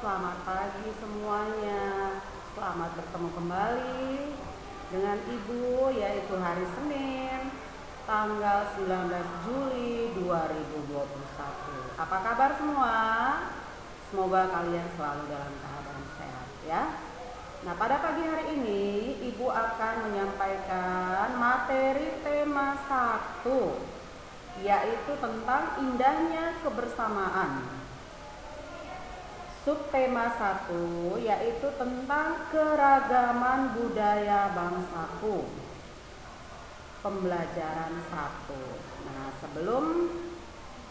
selamat pagi semuanya. Selamat bertemu kembali dengan Ibu, yaitu hari Senin, tanggal 19 Juli 2021. Apa kabar semua? Semoga kalian selalu dalam keadaan sehat ya. Nah, pada pagi hari ini Ibu akan menyampaikan materi tema 1, yaitu tentang indahnya kebersamaan. Subtema 1 yaitu tentang keragaman budaya bangsaku. Pembelajaran 1. Nah, sebelum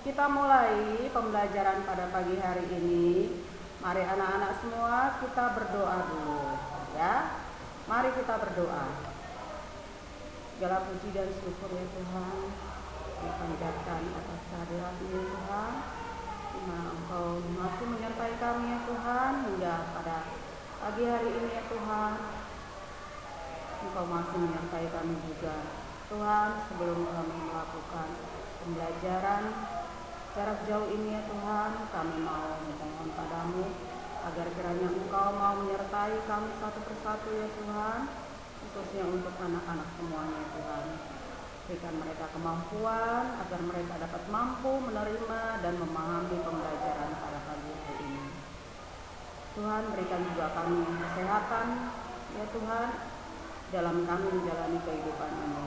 kita mulai pembelajaran pada pagi hari ini, mari anak-anak semua kita berdoa dulu ya. Mari kita berdoa. Segala puji dan syukur ya Tuhan, dipanjatkan atas kehadiran-Mu ya Tuhan. Nah, Engkau masih menyertai kami ya Tuhan hingga pada pagi hari ini ya Tuhan. Engkau masih menyertai kami juga Tuhan. Sebelum kami melakukan pembelajaran jarak jauh ini ya Tuhan, kami mau memohon padamu agar kiranya Engkau mau menyertai kami satu persatu ya Tuhan, khususnya untuk anak-anak semuanya ya Tuhan. Berikan mereka kemampuan agar mereka dapat mampu menerima dan memahami pembelajaran pada pagi hari ini. Tuhan, berikan juga kami kesehatan ya Tuhan dalam kami menjalani kehidupan ini.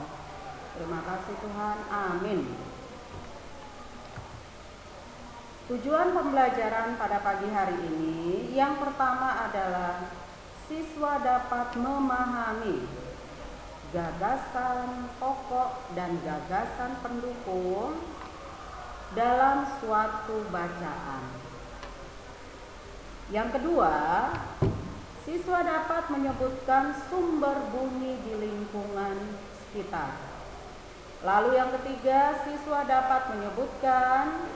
Terima kasih Tuhan, amin. Tujuan pembelajaran pada pagi hari ini yang pertama adalah siswa dapat memahami gagasan pokok dan gagasan pendukung dalam suatu bacaan. Yang kedua, siswa dapat menyebutkan sumber bunyi di lingkungan sekitar. Lalu yang ketiga, siswa dapat menyebutkan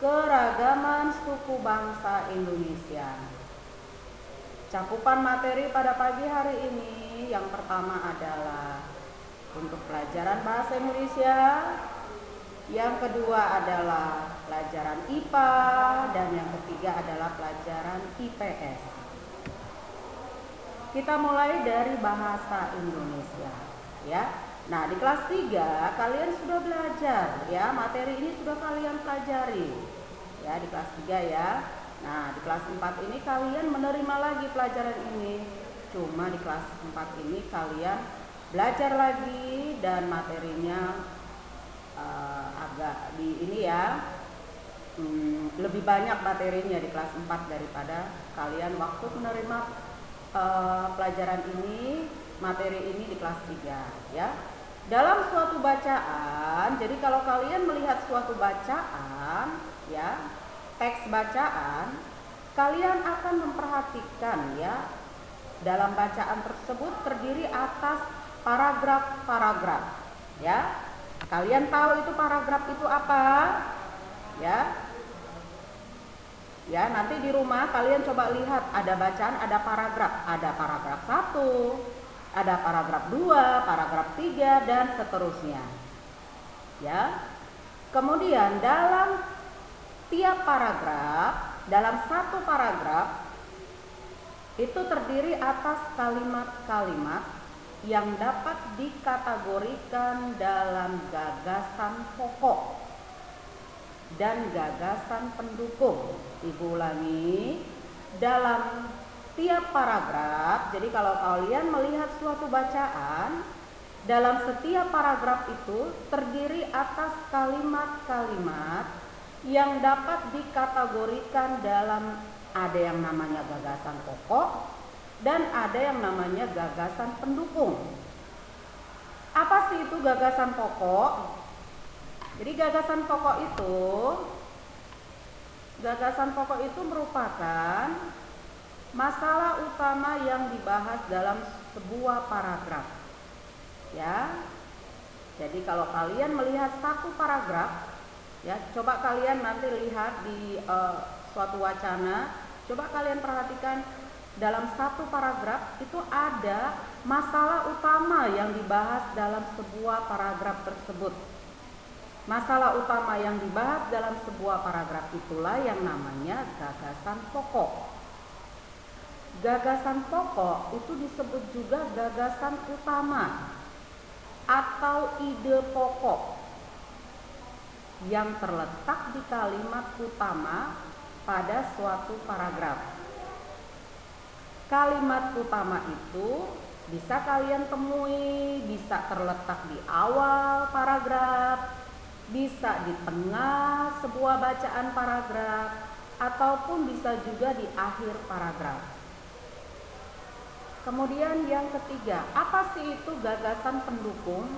keragaman suku bangsa Indonesia. Cakupan materi pada pagi hari ini yang pertama adalah untuk pelajaran bahasa Indonesia, yang kedua adalah pelajaran IPA, dan yang ketiga adalah pelajaran IPS. Kita mulai dari bahasa Indonesia ya. Nah, di kelas 3 kalian sudah belajar ya, materi ini sudah kalian pelajari ya di kelas 3 ya. Nah, di kelas 4 ini kalian menerima lagi pelajaran ini. Cuma di kelas 4 ini kalian belajar lagi dan materinya agak di ini ya. Lebih banyak materinya di kelas 4 daripada kalian waktu menerima pelajaran ini, materi ini di kelas 3 ya. Dalam suatu bacaan, jadi kalau kalian melihat suatu bacaan ya, teks bacaan, kalian akan memperhatikan ya, dalam bacaan tersebut terdiri atas paragraf-paragraf ya. Kalian tahu itu paragraf itu apa ya? Ya, nanti di rumah kalian coba lihat, ada bacaan, ada paragraf 1, ada paragraf 2, paragraf 3 dan seterusnya ya. Kemudian dalam tiap paragraf, dalam satu paragraf itu terdiri atas kalimat-kalimat yang dapat dikategorikan dalam gagasan pokok dan gagasan pendukung. Ibu ulangi, dalam tiap paragraf, jadi kalau kalian melihat suatu bacaan, dalam setiap paragraf itu terdiri atas kalimat-kalimat yang dapat dikategorikan dalam, ada yang namanya gagasan pokok dan ada yang namanya gagasan pendukung. Apa sih itu gagasan pokok? Jadi gagasan pokok itu merupakan masalah utama yang dibahas dalam sebuah paragraf ya. Jadi kalau kalian melihat satu paragraf ya, coba kalian nanti lihat di suatu wacana, coba kalian perhatikan dalam satu paragraf itu ada masalah utama yang dibahas dalam sebuah paragraf tersebut. Masalah utama yang dibahas dalam sebuah paragraf itulah yang namanya gagasan pokok. Gagasan pokok itu disebut juga gagasan utama atau ide pokok yang terletak di kalimat utama pada suatu paragraf. Kalimat utama itu bisa kalian temui, bisa terletak di awal paragraf, bisa di tengah sebuah bacaan paragraf, ataupun bisa juga di akhir paragraf. Kemudian yang ketiga, apa sih itu gagasan pendukung?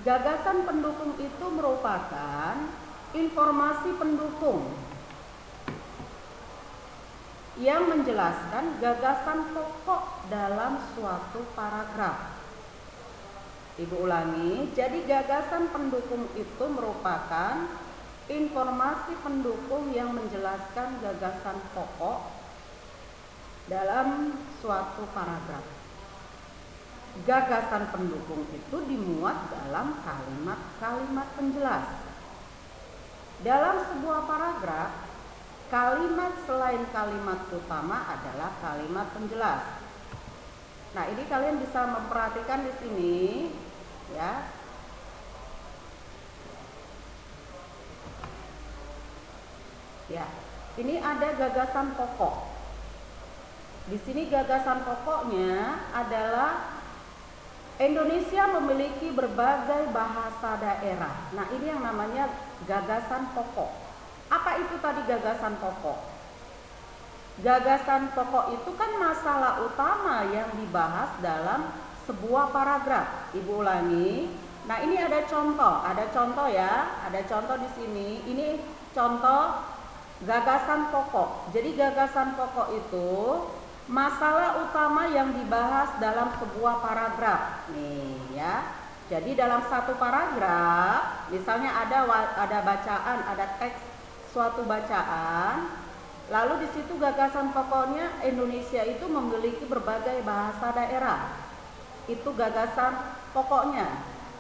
Gagasan pendukung itu merupakan informasi pendukung yang menjelaskan gagasan pokok dalam suatu paragraf. Ibu ulangi, jadi gagasan pendukung itu merupakan informasi pendukung yang menjelaskan gagasan pokok dalam suatu paragraf. Gagasan pendukung itu dimuat dalam kalimat-kalimat penjelas. Dalam sebuah paragraf, kalimat selain kalimat utama adalah kalimat penjelas. Nah, ini kalian bisa memperhatikan di sini, ya. Ya, ini ada gagasan pokok. Di sini gagasan pokoknya adalah Indonesia memiliki berbagai bahasa daerah. Nah, ini yang namanya gagasan pokok. Apa itu tadi gagasan pokok? Gagasan pokok itu kan masalah utama yang dibahas dalam sebuah paragraf. Ibu ulangi. Nah, ini ada contoh ya. Ada contoh di sini. Ini contoh gagasan pokok. Jadi gagasan pokok itu masalah utama yang dibahas dalam sebuah paragraf. Nih ya. Jadi dalam satu paragraf, misalnya ada bacaan, ada teks suatu bacaan, lalu di situ gagasan pokoknya Indonesia itu memiliki berbagai bahasa daerah. Itu gagasan pokoknya.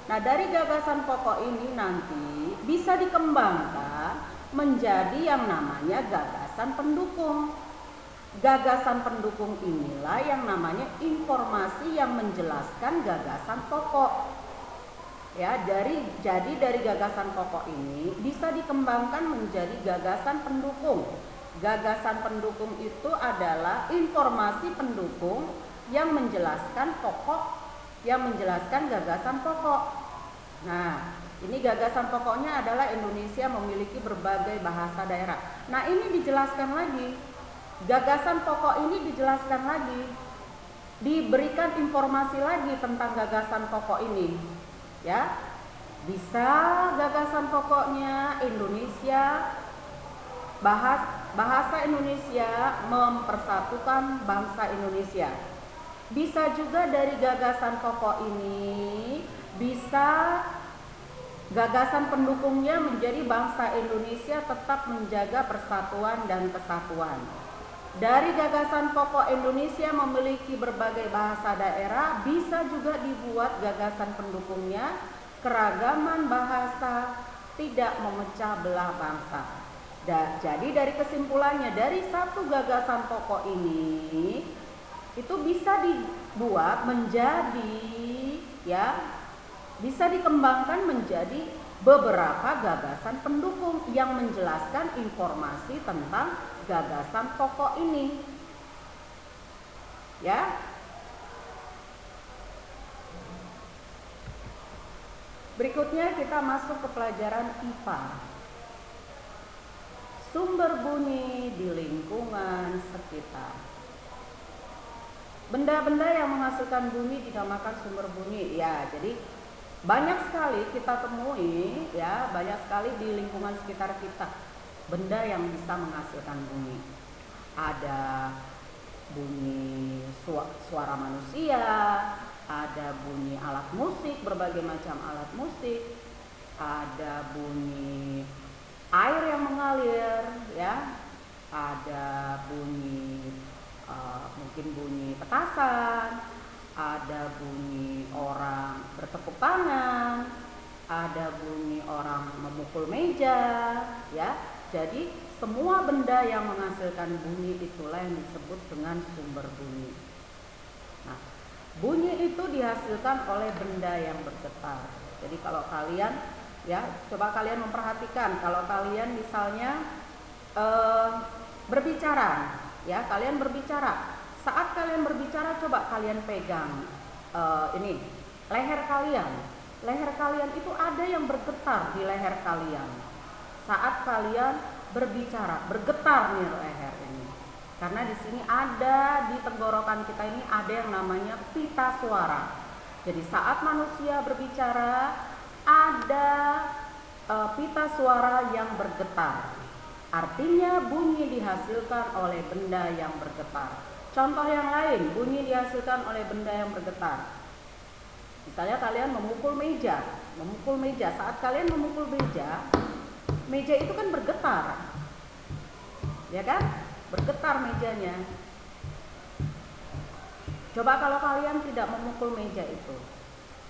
Nah, dari gagasan pokok ini nanti bisa dikembangkan menjadi yang namanya gagasan pendukung. Gagasan pendukung inilah yang namanya informasi yang menjelaskan gagasan pokok. Ya, jadi dari gagasan pokok ini bisa dikembangkan menjadi gagasan pendukung. Gagasan pendukung itu adalah informasi pendukung yang menjelaskan pokok, yang menjelaskan gagasan pokok. Nah, ini gagasan pokoknya adalah Indonesia memiliki berbagai bahasa daerah. Nah, ini dijelaskan lagi. Gagasan pokok ini dijelaskan lagi, diberikan informasi lagi tentang gagasan pokok ini, ya. Bisa gagasan pokoknya Indonesia, bahasa Indonesia mempersatukan bangsa Indonesia. Bisa juga dari gagasan pokok ini bisa gagasan pendukungnya menjadi bangsa Indonesia tetap menjaga persatuan dan kesatuan. Dari gagasan pokok Indonesia memiliki berbagai bahasa daerah, bisa juga dibuat gagasan pendukungnya keragaman bahasa tidak memecah belah bangsa. Jadi dari kesimpulannya, dari satu gagasan pokok ini itu bisa dibuat menjadi, ya, bisa dikembangkan menjadi beberapa gagasan pendukung yang menjelaskan informasi tentang gagasan pokok ini, ya. Berikutnya kita masuk ke pelajaran IPA. Sumber bunyi di lingkungan sekitar. Benda-benda yang menghasilkan bunyi dinamakan sumber bunyi. Ya, jadi banyak sekali kita temui, ya, banyak sekali di lingkungan sekitar kita benda yang bisa menghasilkan bunyi. Ada bunyi suara manusia, ada bunyi alat musik, berbagai macam alat musik, ada bunyi air yang mengalir, ya, ada bunyi mungkin bunyi petasan, ada bunyi orang bertepuk tangan, ada bunyi orang memukul meja, ya. Jadi semua benda yang menghasilkan bunyi itulah yang disebut dengan sumber bunyi. Nah, bunyi itu dihasilkan oleh benda yang bergetar. Jadi kalau kalian, ya, coba kalian memperhatikan kalau kalian misalnya berbicara, ya, kalian berbicara. Saat kalian berbicara, coba kalian pegang ini leher kalian. Leher kalian itu ada yang bergetar di leher kalian. Saat kalian berbicara, bergetar nih leher ini. Karena di sini ada di tenggorokan kita ini ada yang namanya pita suara. Jadi saat manusia berbicara ada pita suara yang bergetar. Artinya bunyi dihasilkan oleh benda yang bergetar. Contoh yang lain, bunyi dihasilkan oleh benda yang bergetar. Misalnya kalian memukul meja. Saat kalian memukul meja itu kan bergetar, ya kan? Bergetar mejanya. Coba kalau kalian tidak memukul meja itu,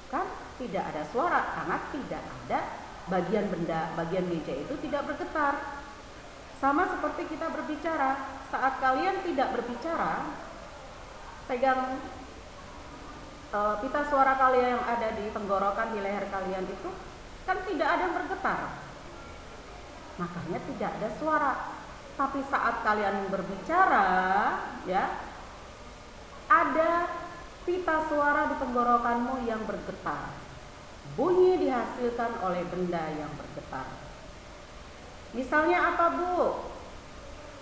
kan tidak ada suara karena tidak ada bagian meja itu tidak bergetar. Sama seperti kita berbicara. Saat kalian tidak berbicara, pegang pita suara kalian yang ada di tenggorokan, di leher kalian itu kan tidak ada yang bergetar, makanya tidak ada suara. Tapi saat kalian berbicara, ya, ada pita suara di tenggorokanmu yang bergetar. Bunyi dihasilkan oleh benda yang bergetar. Misalnya apa, Bu?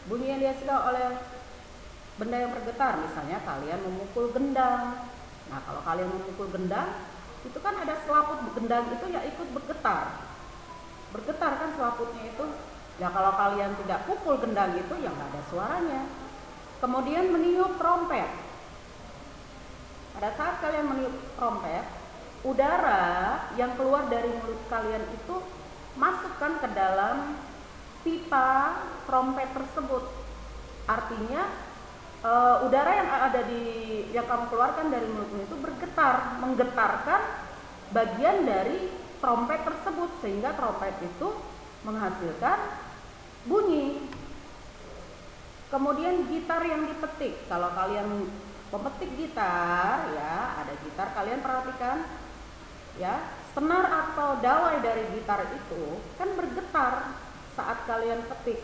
Bunyi yang dihasilkan oleh benda yang bergetar, misalnya kalian memukul gendang. Nah, kalau kalian memukul gendang, itu kan ada selaput gendang itu ya ikut bergetar. Bergetar kan selaputnya itu. Ya kalau kalian tidak pukul gendang itu ya nggak ada suaranya. Kemudian meniup trompet. Pada saat kalian meniup trompet, udara yang keluar dari mulut kalian itu masukkan ke dalam pipa trompet tersebut. Artinya udara yang ada yang kamu keluarkan dari mulutmu itu bergetar, menggetarkan bagian dari trompet tersebut sehingga trompet itu menghasilkan bunyi. Kemudian gitar yang dipetik. Kalau kalian pemetik gitar, ya, ada gitar, kalian perhatikan, ya, senar atau dawai dari gitar itu kan bergetar saat kalian petik.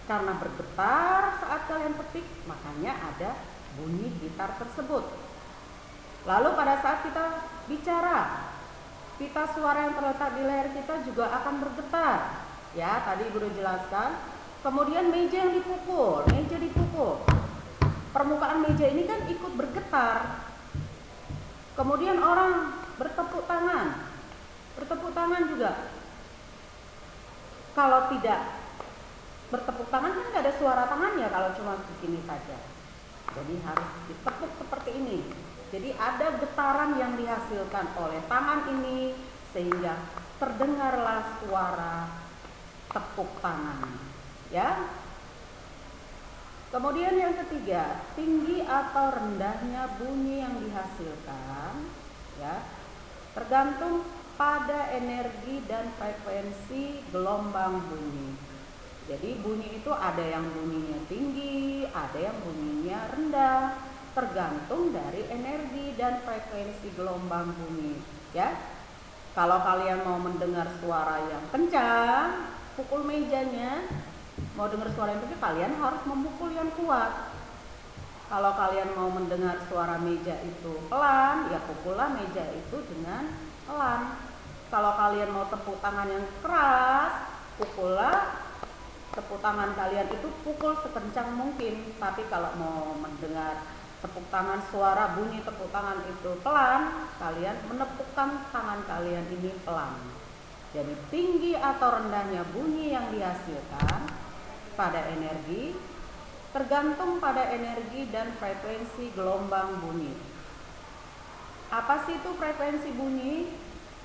Karena bergetar saat kalian petik, makanya ada bunyi gitar tersebut. Lalu pada saat kita bicara, pita suara yang terletak di leher kita juga akan bergetar. Ya, tadi Guru jelaskan. Kemudian meja yang dipukul, permukaan meja ini kan ikut bergetar. Kemudian orang bertepuk tangan juga. Kalau tidak bertepuk tangan kan nggak ada suara tangannya kalau cuma begini saja. Jadi harus ditepuk seperti ini. Jadi ada getaran yang dihasilkan oleh tangan ini sehingga terdengarlah suara tepuk tangan. Ya. Kemudian yang ketiga, tinggi atau rendahnya bunyi yang dihasilkan, ya, tergantung pada energi dan frekuensi gelombang bunyi. Jadi bunyi itu ada yang bunyinya tinggi, ada yang bunyinya rendah, tergantung dari energi dan frekuensi gelombang bunyi, ya. Kalau kalian mau mendengar suara yang kencang, pukul mejanya. Mau dengar suara yang kencang, kalian harus memukul yang kuat. Kalau kalian mau mendengar suara meja itu pelan, ya pukullah meja itu dengan pelan. Kalau kalian mau tepuk tangan yang keras, pukullah tepuk tangan kalian itu pukul sekencang mungkin. Tapi kalau mau mendengar tepuk tangan, suara bunyi tepuk tangan itu pelan, kalian menepukkan tangan kalian ini pelan. Jadi tinggi atau rendahnya bunyi yang dihasilkan pada energi tergantung pada energi dan frekuensi gelombang bunyi. Apa sih itu frekuensi bunyi?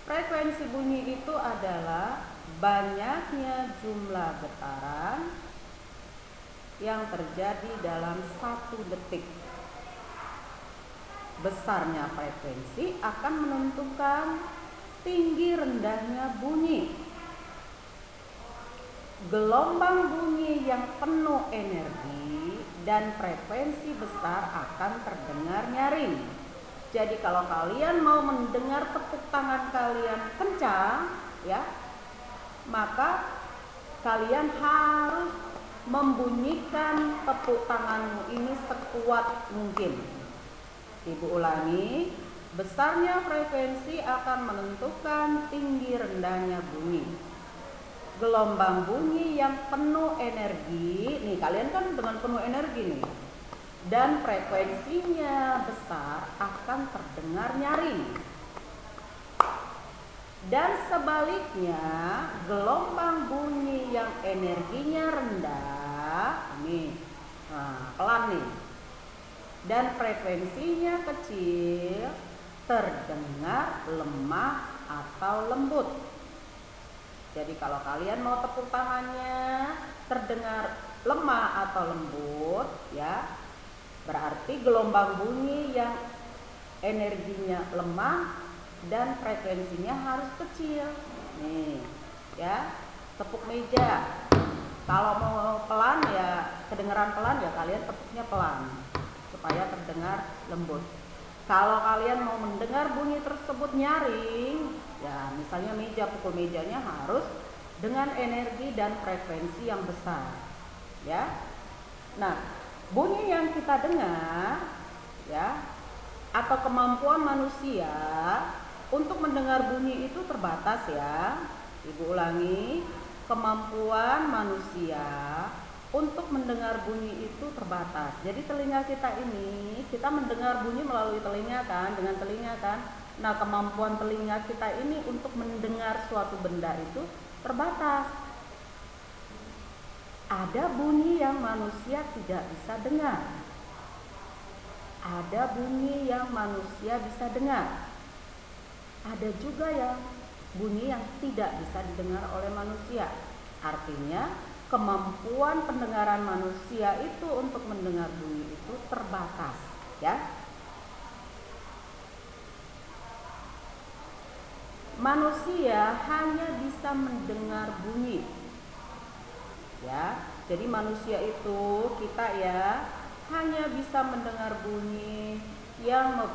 Frekuensi bunyi itu adalah banyaknya jumlah getaran yang terjadi dalam 1 detik. Besarnya frekuensi akan menentukan tinggi rendahnya bunyi. gelombang bunyi yang penuh energi dan frekuensi besar akan terdengar nyaring. Jadi kalau kalian mau mendengar tepuk tangan kalian kencang, ya, maka kalian harus membunyikan tepuk tanganmu ini sekuat mungkin. Ibu ulangi, besarnya frekuensi akan menentukan tinggi rendahnya bunyi. Gelombang bunyi yang penuh energi, nih kalian kan dengan penuh energi nih, dan frekuensinya besar akan terdengar nyaring. Dan sebaliknya, gelombang bunyi yang energinya rendah, nih, pelan nih, dan frekuensinya kecil, terdengar lemah atau lembut. Jadi kalau kalian mau tepuk tangannya terdengar lemah atau lembut, ya, berarti gelombang bunyi yang energinya lemah dan frekuensinya harus kecil. Nih, ya, tepuk meja. Kalau mau pelan ya, kedengaran pelan ya kalian tepuknya pelan supaya terdengar lembut. Kalau kalian mau mendengar bunyi tersebut nyaring, ya misalnya meja, pukul mejanya harus dengan energi dan frekuensi yang besar, ya. Nah, bunyi yang kita dengar, ya, atau kemampuan manusia untuk mendengar bunyi itu terbatas, ya. Ibu ulangi, kemampuan manusia untuk mendengar bunyi itu terbatas. Jadi telinga kita ini, kita mendengar bunyi melalui telinga kan, dengan telinga kan. Nah, kemampuan telinga kita ini untuk mendengar suatu benda itu terbatas. Ada bunyi yang manusia tidak bisa dengar. Ada bunyi yang manusia bisa dengar. Ada juga yang bunyi yang tidak bisa didengar oleh manusia. Artinya, kemampuan pendengaran manusia itu untuk mendengar bunyi itu terbatas, ya. Manusia hanya bisa mendengar bunyi, ya. Jadi manusia itu, kita ya, hanya bisa mendengar bunyi yang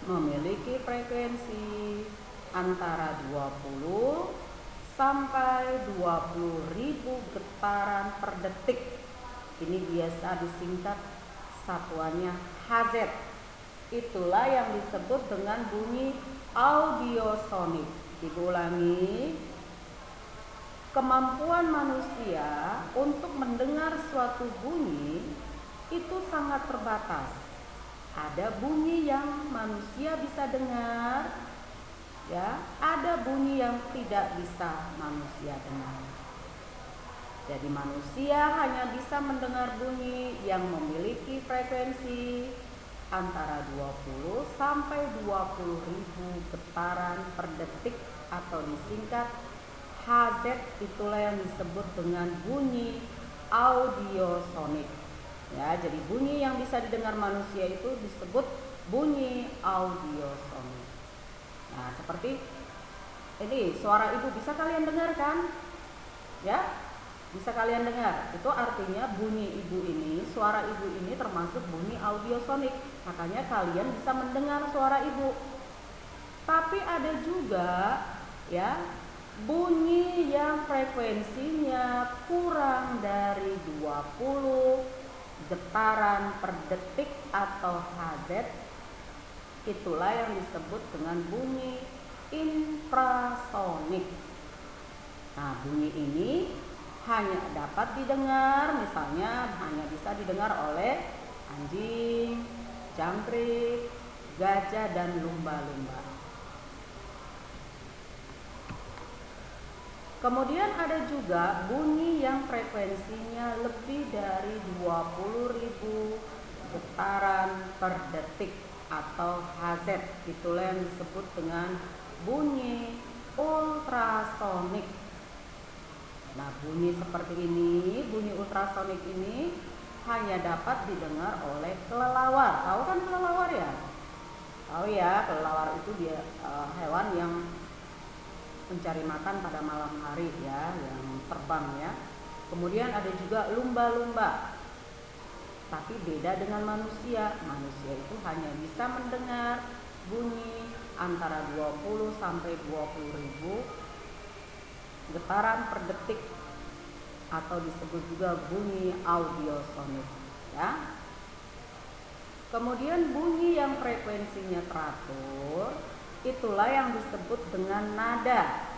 memiliki frekuensi antara 20 sampai 20.000 getaran per detik. Ini biasa disingkat satuannya Hz. Itulah yang disebut dengan bunyi audiosonik. Ibu ulangi, kemampuan manusia untuk mendengar suatu bunyi itu sangat terbatas. Ada bunyi yang manusia bisa dengar, ya, ada bunyi yang tidak bisa manusia dengar. Jadi manusia hanya bisa mendengar bunyi yang memiliki frekuensi antara 20 sampai 20.000 getaran per detik atau disingkat Hz. Itulah yang disebut dengan bunyi audiosonik. Ya, jadi bunyi yang bisa didengar manusia itu disebut bunyi audiosonik. Nah, seperti ini, suara ibu bisa kalian dengar kan? Ya, bisa kalian dengar. Itu artinya bunyi ibu ini, suara ibu ini termasuk bunyi audiosonik. Makanya kalian bisa mendengar suara ibu. Tapi ada juga, ya, bunyi yang frekuensinya kurang dari 20 getaran per detik atau Hz. Itulah yang disebut dengan bunyi infrasonik. Nah, bunyi ini hanya dapat didengar, misalnya hanya bisa didengar oleh anjing, jangkrik, gajah, dan lumba-lumba. Kemudian ada juga bunyi yang frekuensinya lebih dari 20.000 getaran per detik atau Hz. Itulah yang disebut dengan bunyi ultrasonik. Nah, bunyi seperti ini, bunyi ultrasonik ini hanya dapat didengar oleh kelelawar. Tahu kan kelelawar ya? Tahu ya, kelelawar itu dia hewan yang mencari makan pada malam hari ya, yang terbang ya. Kemudian ada juga lumba-lumba. Tapi beda dengan manusia. Manusia itu hanya bisa mendengar bunyi antara 20 sampai 20 ribu getaran per detik, atau disebut juga bunyi audiosonik, ya. Kemudian bunyi yang frekuensinya teratur, itulah yang disebut dengan nada.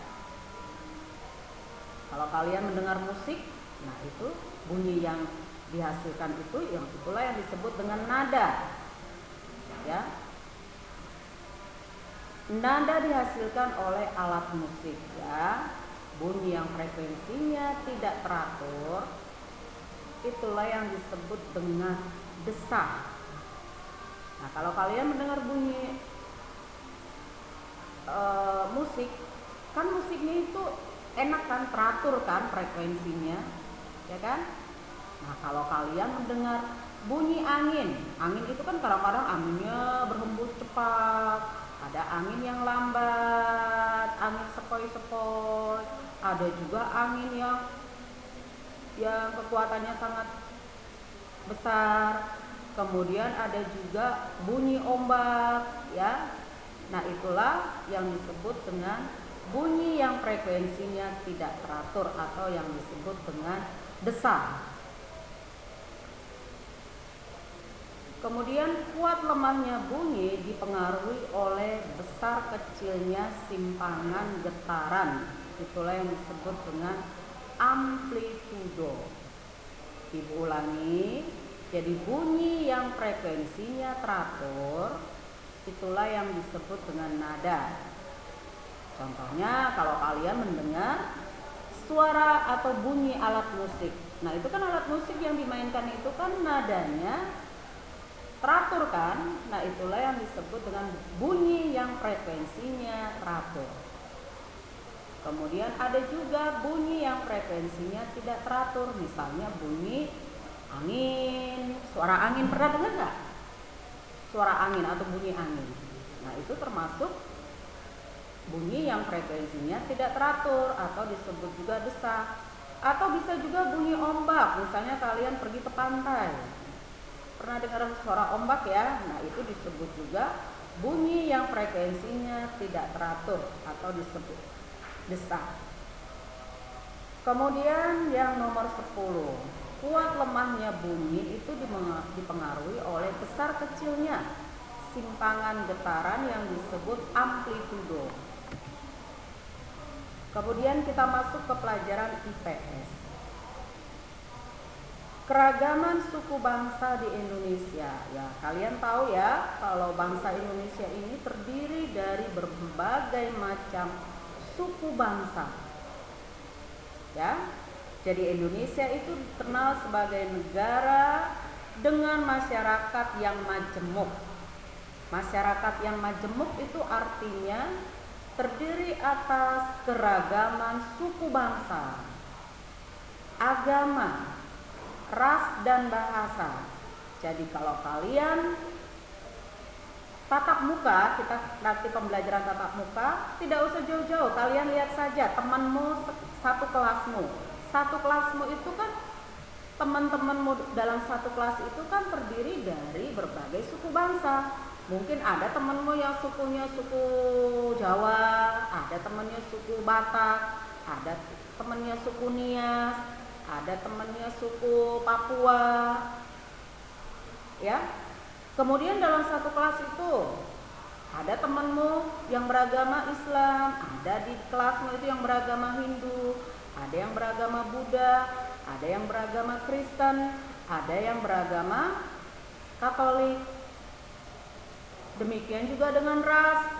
Kalau kalian mendengar musik, nah itu bunyi yang dihasilkan itulah yang disebut dengan nada, ya. Nada dihasilkan oleh alat musik, ya. Bunyi yang frekuensinya tidak teratur, itulah yang disebut dengan desah. Nah, kalau kalian mendengar bunyi musik, kan musiknya itu enak kan, teratur kan frekuensinya, ya kan? Nah, kalau kalian mendengar bunyi angin itu kan kadang-kadang anginnya berhembus cepat, ada angin yang lambat, angin sepoi-sepoi, ada juga angin yang kekuatannya sangat besar. Kemudian ada juga bunyi ombak, ya. Nah, itulah yang disebut dengan bunyi yang frekuensinya tidak teratur atau yang disebut dengan desah. Kemudian kuat lemahnya bunyi dipengaruhi oleh besar kecilnya simpangan getaran. Itulah yang disebut dengan amplitudo. Ibu ulangi, jadi bunyi yang frekuensinya teratur, itulah yang disebut dengan nada. Contohnya kalau kalian mendengar suara atau bunyi alat musik. Nah, itu kan alat musik yang dimainkan itu kan nadanya teratur kan. Nah, itulah yang disebut dengan bunyi yang frekuensinya teratur. Kemudian ada juga bunyi yang frekuensinya tidak teratur, misalnya bunyi angin, suara angin. Pernah dengar nggak? Suara angin atau bunyi angin. Nah, itu termasuk bunyi yang frekuensinya tidak teratur atau disebut juga desah. Atau bisa juga bunyi ombak, misalnya kalian pergi ke pantai. Pernah dengar suara ombak ya? Nah, itu disebut juga bunyi yang frekuensinya tidak teratur atau disebut desah. Kemudian yang nomor 10, kuat lemahnya bunyi itu dipengaruhi oleh besar kecilnya simpangan getaran yang disebut amplitudo. Kemudian kita masuk ke pelajaran IPS. Keragaman suku bangsa di Indonesia. Ya, kalian tahu ya, kalau bangsa Indonesia ini terdiri dari berbagai macam suku bangsa. Ya. Jadi Indonesia itu dikenal sebagai negara dengan masyarakat yang majemuk. Masyarakat yang majemuk itu artinya terdiri atas keragaman suku bangsa, agama, ras dan bahasa. Jadi kalau kalian tatap muka, kita nanti pembelajaran tatap muka, tidak usah jauh-jauh, kalian lihat saja temanmu satu kelasmu. Satu kelasmu itu kan, teman-temanmu dalam satu kelas itu kan terdiri dari berbagai suku bangsa. Mungkin ada temanmu yang sukunya suku Jawa, ada temannya suku Batak, ada temannya suku Nias, ada temannya suku Papua, ya. Kemudian dalam satu kelas itu ada temanmu yang beragama Islam, ada di kelasmu itu yang beragama Hindu, ada yang beragama Buddha, ada yang beragama Kristen, ada yang beragama Katolik. Demikian juga dengan ras,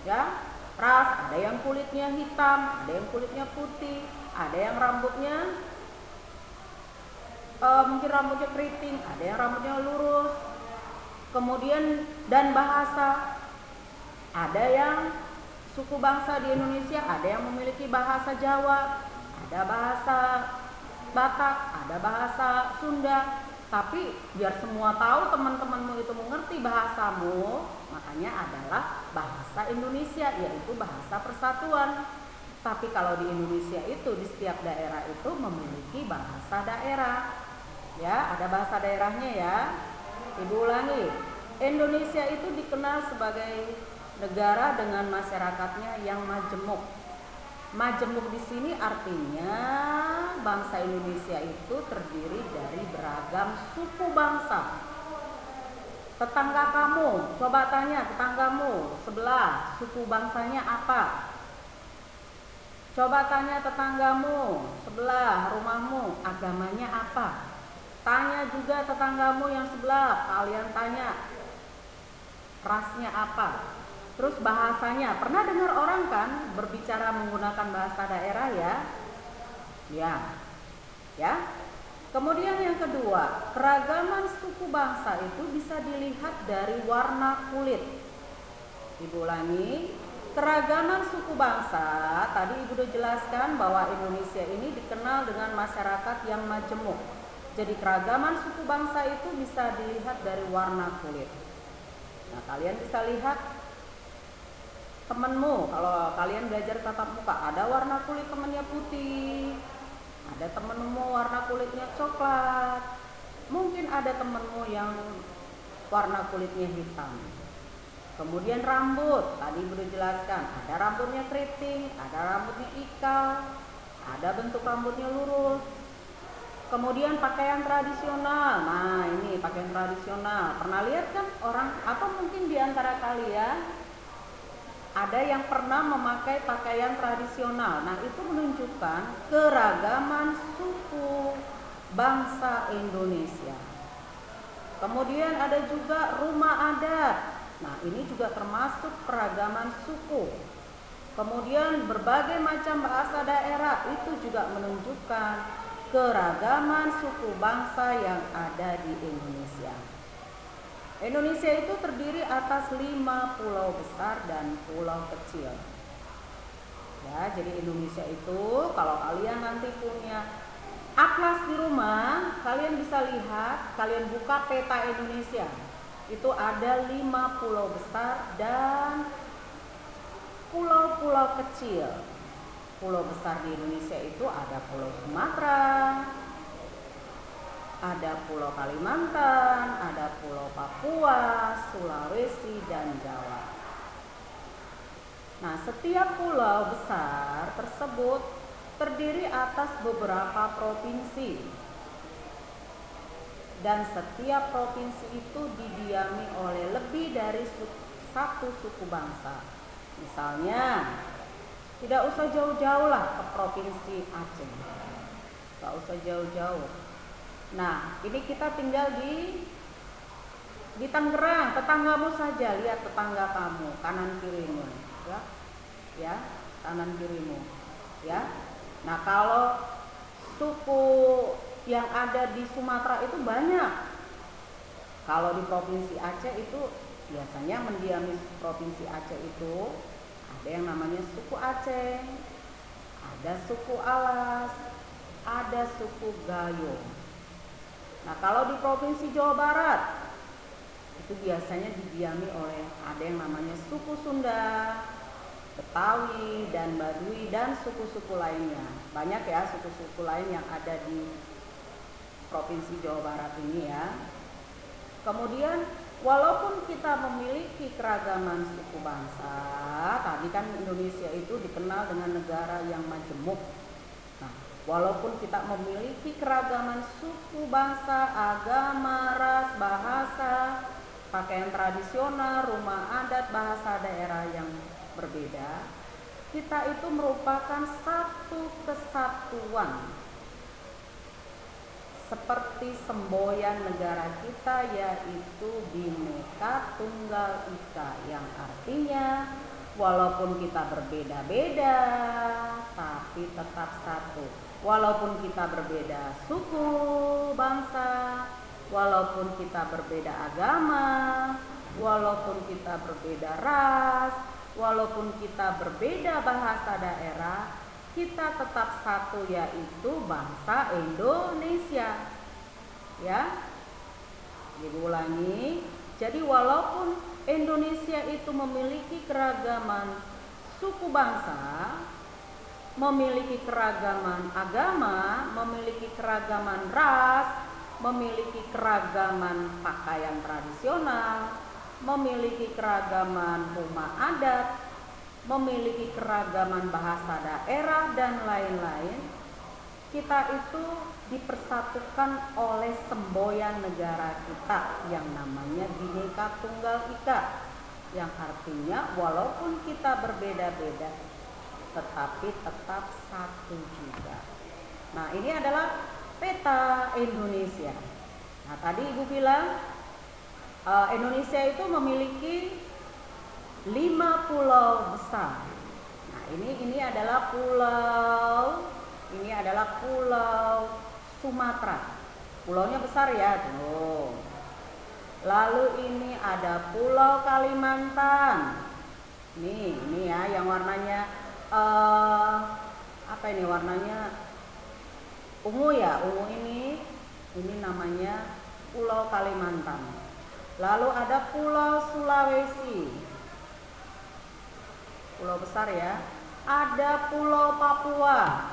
ya. Ras, ada yang kulitnya hitam, ada yang kulitnya putih, ada yang rambutnya mungkin rambutnya keriting, ada yang rambutnya lurus. Kemudian dan bahasa, ada yang suku bangsa di Indonesia ada yang memiliki bahasa Jawa, ada bahasa Batak, ada bahasa Sunda. Tapi biar semua tahu teman-temanmu itu mengerti bahasamu, makanya adalah bahasa Indonesia, yaitu bahasa persatuan. Tapi kalau di Indonesia itu di setiap daerah itu memiliki bahasa daerah. Ya, ada bahasa daerahnya ya. Ibu ulangi. Indonesia itu dikenal sebagai negara dengan masyarakatnya yang majemuk. Majemuk di sini artinya bangsa Indonesia itu terdiri dari beragam suku bangsa. Tetangga kamu, coba tanya tetanggamu sebelah, suku bangsanya apa? Coba tanya tetanggamu sebelah rumahmu, agamanya apa? Tanya juga tetanggamu yang sebelah, kalian tanya rasnya apa? Terus bahasanya, pernah dengar orang kan berbicara menggunakan bahasa daerah ya? Ya. Kemudian yang kedua, keragaman suku bangsa itu bisa dilihat dari warna kulit. Ibu ulangi, keragaman suku bangsa, tadi Ibu udah jelaskan bahwa Indonesia ini dikenal dengan masyarakat yang majemuk. Jadi keragaman suku bangsa itu bisa dilihat dari warna kulit. Nah, kalian bisa lihat temenmu, kalau kalian belajar tatap muka, ada warna kulit temennya putih, ada temenmu warna kulitnya coklat, mungkin ada temenmu yang warna kulitnya hitam. Kemudian rambut, tadi udah jelaskan, ada rambutnya keriting, ada rambutnya ikal, ada bentuk rambutnya lurus. Kemudian pakaian tradisional, nah ini pakaian tradisional, pernah lihat kan orang, atau mungkin diantara kalian ada yang pernah memakai pakaian tradisional. Nah, itu menunjukkan keragaman suku bangsa Indonesia. Kemudian ada juga rumah adat. Nah, ini juga termasuk keragaman suku. Kemudian berbagai macam bahasa daerah, itu juga menunjukkan keragaman suku bangsa yang ada di Indonesia. Indonesia itu terdiri atas 5 pulau besar dan pulau kecil. Ya, jadi Indonesia itu kalau kalian nanti punya atlas di rumah, kalian bisa lihat, kalian buka peta Indonesia. Itu ada 5 pulau besar dan pulau-pulau kecil. Pulau besar di Indonesia itu ada Pulau Sumatera, ada Pulau Kalimantan, ada Pulau Papua, Sulawesi, dan Jawa. Nah, setiap pulau besar tersebut terdiri atas beberapa provinsi. Dan setiap provinsi itu didiami oleh lebih dari satu suku bangsa. Misalnya, tidak usah jauh-jauh lah ke provinsi Aceh. Tidak usah jauh-jauh. Nah, ini kita tinggal di Tangerang, tetanggamu saja, lihat tetangga kamu, kanan kirimu, ya, kanan kirimu, ya. Nah, kalau suku yang ada di Sumatera itu banyak. Kalau di provinsi Aceh itu biasanya mendiami provinsi Aceh itu ada yang namanya suku Aceh, ada suku Alas, ada suku Gayo. Nah, kalau di provinsi Jawa Barat itu biasanya didiami oleh ada yang namanya suku Sunda, Betawi, dan Baduy, dan suku-suku lainnya. Banyak ya suku-suku lain yang ada di provinsi Jawa Barat ini ya. Kemudian walaupun kita memiliki keragaman suku bangsa, tadi kan Indonesia itu dikenal dengan negara yang majemuk. Nah, walaupun kita memiliki keragaman suku bangsa, agama, ras, bahasa, pakaian tradisional, rumah adat, bahasa daerah yang berbeda, kita itu merupakan satu kesatuan. Seperti semboyan negara kita yaitu Bhinneka Tunggal Ika, yang artinya walaupun kita berbeda-beda tapi tetap satu. Walaupun kita berbeda suku, bangsa, walaupun kita berbeda agama, walaupun kita berbeda ras, walaupun kita berbeda bahasa daerah, kita tetap satu, yaitu bangsa Indonesia. Ya, Ibu ulangi. Jadi walaupun Indonesia itu memiliki keragaman suku bangsa, memiliki keragaman agama, memiliki keragaman ras, memiliki keragaman pakaian tradisional, memiliki keragaman rumah adat, memiliki keragaman bahasa daerah, dan lain-lain. Kita itu dipersatukan oleh semboyan negara kita yang namanya Bhinneka Tunggal Ika, yang artinya walaupun kita berbeda-beda tetapi tetap satu juga. Nah, ini adalah peta Indonesia. Nah, tadi Ibu bilang Indonesia itu memiliki 5 pulau besar. Nah, ini adalah pulau Sumatera. Pulaunya besar ya, tuh. Lalu ini ada Pulau Kalimantan. Ini ya yang warnanya apa ini warnanya? Ungu ya, ungu ini namanya Pulau Kalimantan. Lalu ada Pulau Sulawesi. Pulau besar ya. Ada Pulau Papua.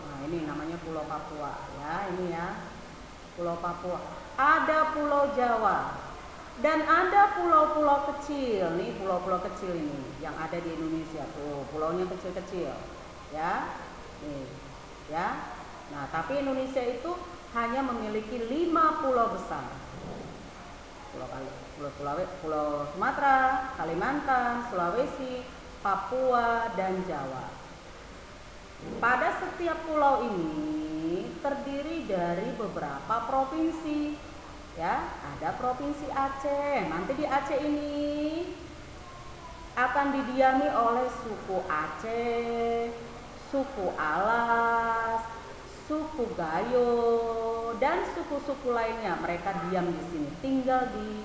Nah, ini namanya Pulau Papua ya, ini ya. Pulau Papua. Ada Pulau Jawa. Dan ada pulau-pulau kecil. Nih pulau-pulau kecil ini yang ada di Indonesia. Tuh, pulaunya kecil-kecil. Ya. Nih. Ya. Nah, tapi Indonesia itu hanya memiliki 5 pulau besar. Pulau Sumatera, Kalimantan, Sulawesi, Papua, dan Jawa. Pada setiap pulau ini terdiri dari beberapa provinsi. Ya, ada provinsi Aceh. Nanti di Aceh ini akan didiami oleh suku Aceh, suku Alas, suku Gayo, dan suku-suku lainnya. Mereka diam di sini, tinggal di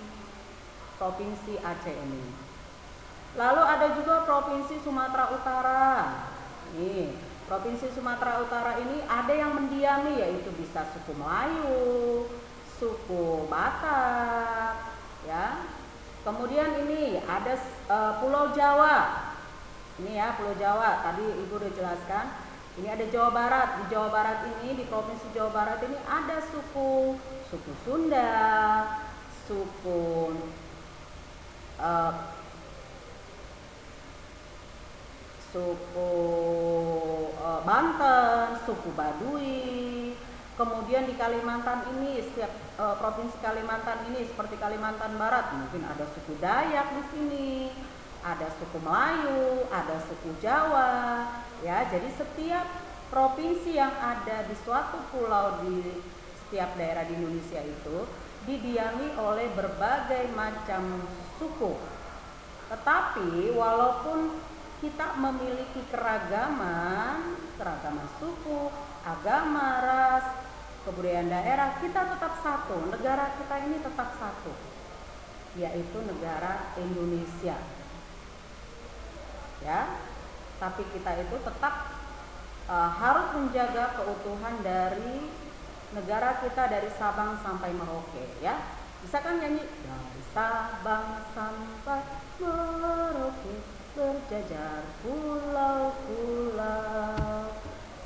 provinsi Aceh ini. Lalu ada juga provinsi Sumatera Utara. Nih, provinsi Sumatera Utara ini ada yang mendiami, yaitu bisa suku Melayu, suku Batak, ya. Kemudian ini ada Pulau Jawa. Ini ya Pulau Jawa. Tadi Ibu udah jelaskan. Ini ada Jawa Barat. Di Jawa Barat ini, di provinsi Jawa Barat ini ada suku Sunda, suku Banten, suku Baduy. Kemudian di Kalimantan ini, setiap provinsi Kalimantan ini seperti Kalimantan Barat, mungkin ada suku Dayak di sini, ada suku Melayu, ada suku Jawa, ya. Jadi setiap provinsi yang ada di suatu pulau di setiap daerah di Indonesia itu didiami oleh berbagai macam suku. Tetapi walaupun kita memiliki keragaman suku, agama, ras, kebudayaan daerah, kita tetap satu. Negara kita ini tetap satu, yaitu negara Indonesia. Ya, tapi kita itu tetap harus menjaga keutuhan dari negara kita dari Sabang sampai Merauke, ya. Bisa kan nyanyi? Dari Sabang sampai Merauke berjajar pulau-pulau,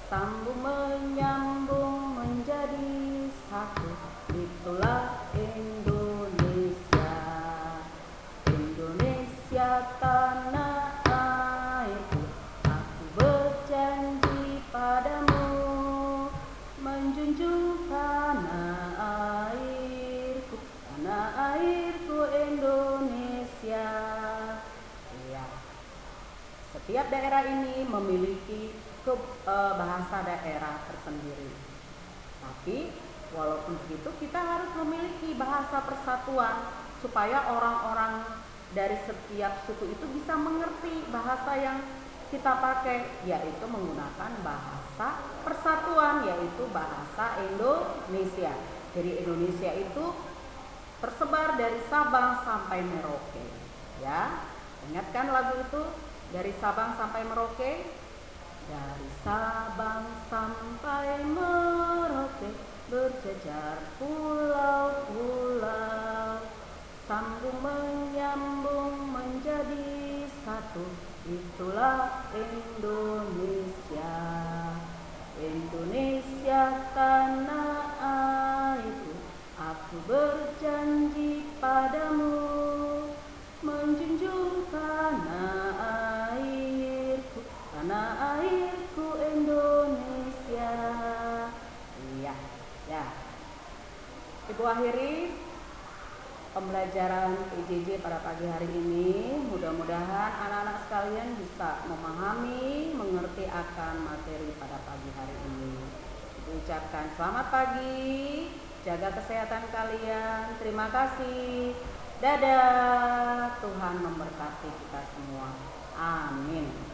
sambung menyambung menjadi satu, itulah Indonesia. Indonesia tanah airku, aku berjanji padamu menjunjung tanah airku Indonesia. Ya. Setiap daerah ini memiliki bahasa daerah tersendiri. Tapi walaupun begitu kita harus memiliki bahasa persatuan supaya orang-orang dari setiap suku itu bisa mengerti bahasa yang kita pakai, yaitu menggunakan bahasa persatuan, yaitu bahasa Indonesia. Jadi Indonesia itu tersebar dari Sabang sampai Merauke, ya. Ingatkan lagu itu, dari Sabang sampai Merauke. Dari Sabang sampai Merauke berjajar pulau-pulau, sambung menyambung menjadi satu, Itulah Indonesia, Indonesia tanah airku. Aku berjanji padamu, menjunjung tanah airku Indonesia. Iya, ya. Ibu akhiri pembelajaran PJJ pada pagi hari ini. Mudah-mudahan anak-anak sekalian bisa memahami, mengerti akan materi pada pagi hari ini. Ucapkan selamat pagi, jaga kesehatan kalian. Terima kasih. Dadah. Tuhan memberkati kita semua. Amin.